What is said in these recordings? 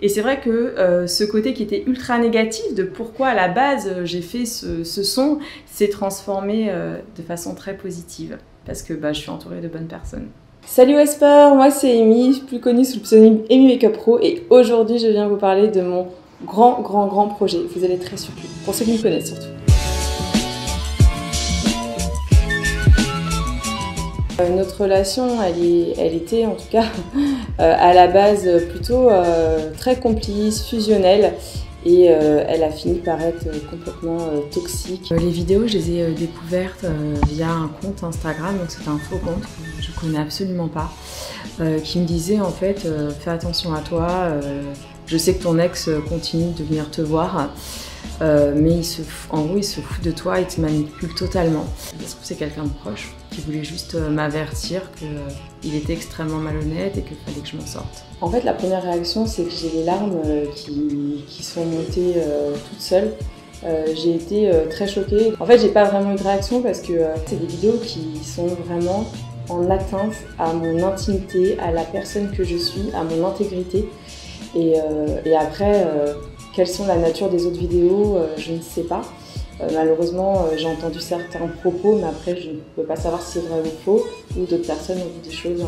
Et c'est vrai que ce côté qui était ultra négatif de pourquoi à la base j'ai fait ce son s'est transformé de façon très positive parce que je suis entourée de bonnes personnes. Salut Wesper, moi c'est Amy, plus connue sous le pseudonyme Amy Makeup Pro, et aujourd'hui je viens vous parler de mon grand projet. Vous allez être très surpris, pour ceux qui me connaissent surtout. Notre relation, elle était en tout cas à la base plutôt très complice, fusionnelle, et elle a fini par être complètement toxique. Les vidéos, je les ai découvertes via un compte Instagram, donc c'est un faux compte que je connais absolument pas, qui me disait en fait fais attention à toi, je sais que ton ex continue de venir te voir. Mais en gros, il se fout de toi, il te manipule totalement. Je trouve que c'est quelqu'un de proche qui voulait juste m'avertir qu'il était extrêmement malhonnête et qu'il fallait que je m'en sorte. En fait, la première réaction, c'est que j'ai les larmes qui sont montées toutes seules. J'ai été très choquée. En fait, j'ai pas vraiment eu de réaction parce que c'est des vidéos qui sont vraiment en atteinte à mon intimité, à la personne que je suis, à mon intégrité. Et après, quelles sont la nature des autres vidéos, je ne sais pas. Malheureusement, j'ai entendu certains propos, mais après, je ne peux pas savoir si c'est vrai ou faux, ou d'autres personnes ont vu des choses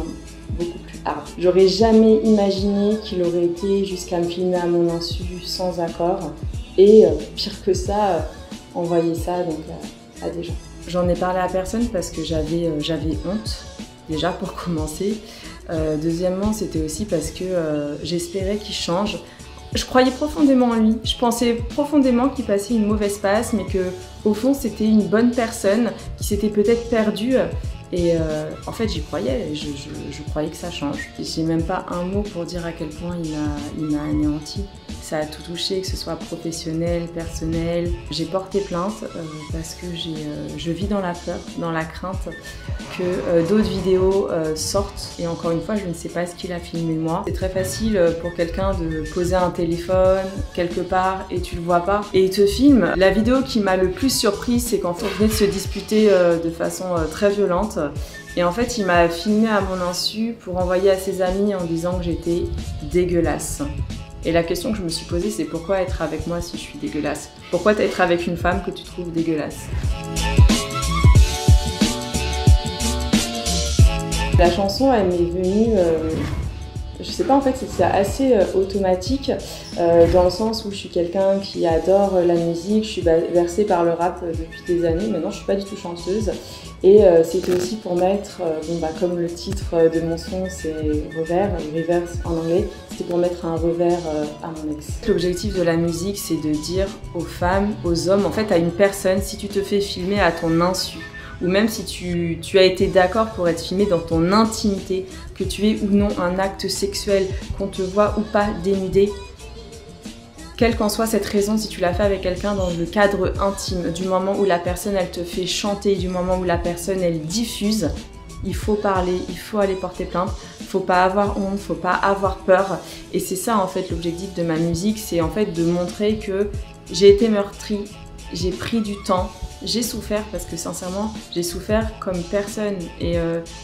beaucoup plus hard. J'aurais jamais imaginé qu'il aurait été jusqu'à me filmer à mon insu sans accord, et pire que ça, envoyer ça donc, à des gens. J'en ai parlé à personne parce que j'avais honte, déjà pour commencer. Deuxièmement, c'était aussi parce que j'espérais qu'il change. Je croyais profondément en lui, je pensais profondément qu'il passait une mauvaise passe, mais qu'au fond c'était une bonne personne qui s'était peut-être perdue. Et en fait j'y croyais, je croyais que ça change. J'ai même pas un mot pour dire à quel point il m'a anéanti. Ça a tout touché, que ce soit professionnel, personnel. J'ai porté plainte parce que je vis dans la peur, dans la crainte que d'autres vidéos sortent. Et encore une fois, je ne sais pas ce qu'il a filmé moi. C'est très facile pour quelqu'un de poser un téléphone quelque part et tu le vois pas. Et il te filme. La vidéo qui m'a le plus surprise, c'est qu'en fait, on venait de se disputer de façon très violente. Et en fait, il m'a filmé à mon insu pour envoyer à ses amis en disant que j'étais dégueulasse. Et la question que je me suis posée, c'est pourquoi être avec moi si je suis dégueulasse? Pourquoi être avec une femme que tu trouves dégueulasse? La chanson, elle m'est venue, je sais pas, en fait, c'est assez automatique, dans le sens où je suis quelqu'un qui adore la musique, je suis bercée par le rap depuis des années, maintenant je suis pas du tout chanteuse. Et c'était aussi pour mettre, comme le titre de mon son c'est reverse en anglais, c'était pour mettre un revers à mon ex. L'objectif de la musique, c'est de dire aux femmes, aux hommes, en fait à une personne, si tu te fais filmer à ton insu, ou même si tu as été d'accord pour être filmé dans ton intimité, que tu aies ou non un acte sexuel, qu'on te voit ou pas dénudé, quelle qu'en soit cette raison, si tu l'as fait avec quelqu'un dans le cadre intime, du moment où la personne elle te fait chanter, du moment où la personne elle diffuse, il faut parler, il faut aller porter plainte, il faut pas avoir honte, il faut pas avoir peur. Et c'est ça en fait l'objectif de ma musique, c'est en fait de montrer que j'ai été meurtrie, j'ai pris du temps, j'ai souffert parce que sincèrement j'ai souffert comme personne et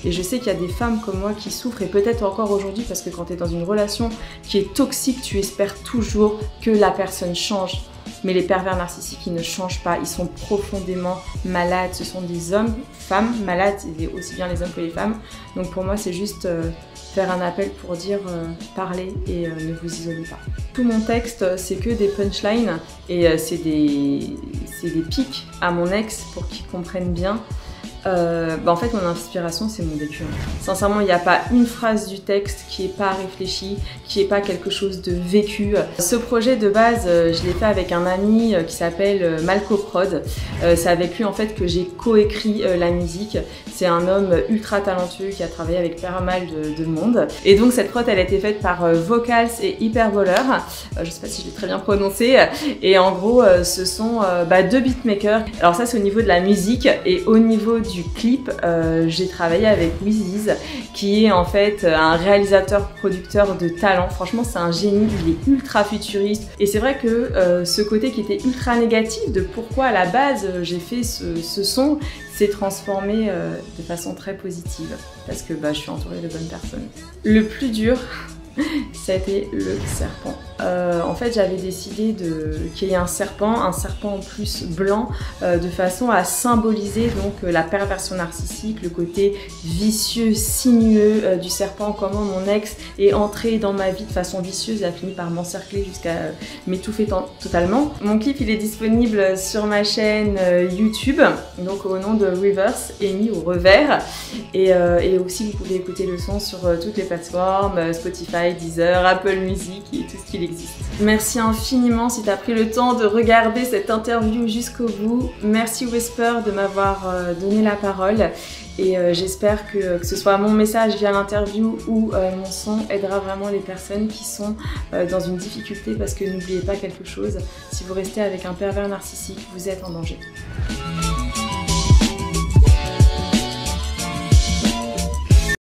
je sais qu'il y a des femmes comme moi qui souffrent et peut-être encore aujourd'hui parce que quand tu es dans une relation qui est toxique, tu espères toujours que la personne change. Mais les pervers narcissiques, ils ne changent pas, ils sont profondément malades. Ce sont des hommes, femmes malades, et aussi bien les hommes que les femmes. Donc pour moi, c'est juste faire un appel pour dire parlez et ne vous isolez pas. Tout mon texte, c'est que des punchlines et c'est des pics à mon ex pour qu'il comprenne bien. En fait, mon inspiration, c'est mon vécu. Sincèrement, il n'y a pas une phrase du texte qui n'est pas réfléchie, qui n'est pas quelque chose de vécu. Ce projet, de base, je l'ai fait avec un ami qui s'appelle Malco Prod. C'est avec lui, en fait, que j'ai coécrit la musique. C'est un homme ultra talentueux qui a travaillé avec pas mal de monde. Et donc, cette prod, elle a été faite par Vocals et Hypervoleur. Je ne sais pas si je l'ai très bien prononcé. Et en gros, ce sont deux beatmakers. Alors ça, c'est au niveau de la musique. Et au niveau du clip, j'ai travaillé avec Wiziz, qui est en fait un réalisateur-producteur de talent. Franchement, c'est un génie, il est ultra futuriste. Et c'est vrai que ce côté qui était ultra négatif de pourquoi à la base j'ai fait ce son s'est transformé de façon très positive parce que je suis entourée de bonnes personnes. Le plus dur, c'était le serpent. en fait j'avais décidé qu'il y ait un serpent en plus blanc, de façon à symboliser donc la perversion narcissique, le côté vicieux, sinueux du serpent, comment mon ex est entré dans ma vie de façon vicieuse et a fini par m'encercler jusqu'à m'étouffer totalement. Mon clip il est disponible sur ma chaîne YouTube, donc au nom de Reverse, Amy au revers, et aussi vous pouvez écouter le son sur toutes les plateformes, Spotify, Deezer, Apple Music et tout ce qu'il existe. Merci infiniment si tu as pris le temps de regarder cette interview jusqu'au bout. Merci Whisper de m'avoir donné la parole, et j'espère que ce soit mon message via l'interview ou mon son aidera vraiment les personnes qui sont dans une difficulté, parce que n'oubliez pas quelque chose, si vous restez avec un pervers narcissique, vous êtes en danger.